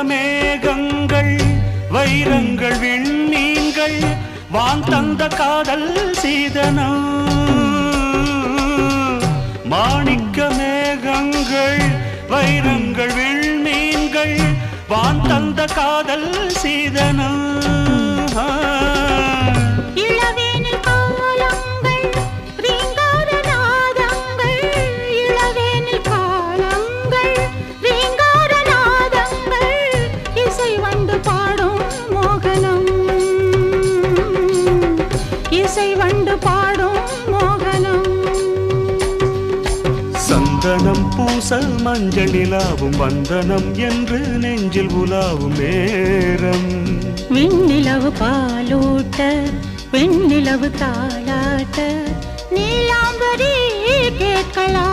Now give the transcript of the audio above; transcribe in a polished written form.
மேகங்கள் வைரங்கள் விண்மீன்கள் வான் தந்த காதல் சீதனம் மாணிக்க மேகங்கள் வைரங்கள் விண்மீன்கள் வான் தந்த காதல் சீதனம் சந்தனம் பூசல் மஞ்சள் நிலாவும் வந்தனம் என்று நெஞ்சில் உலாவும் நேரம் விண்ணிலவு பாலூட்ட வெண்ணிலவு தாளாட்ட நீலாம்பரி கேட்கலாம்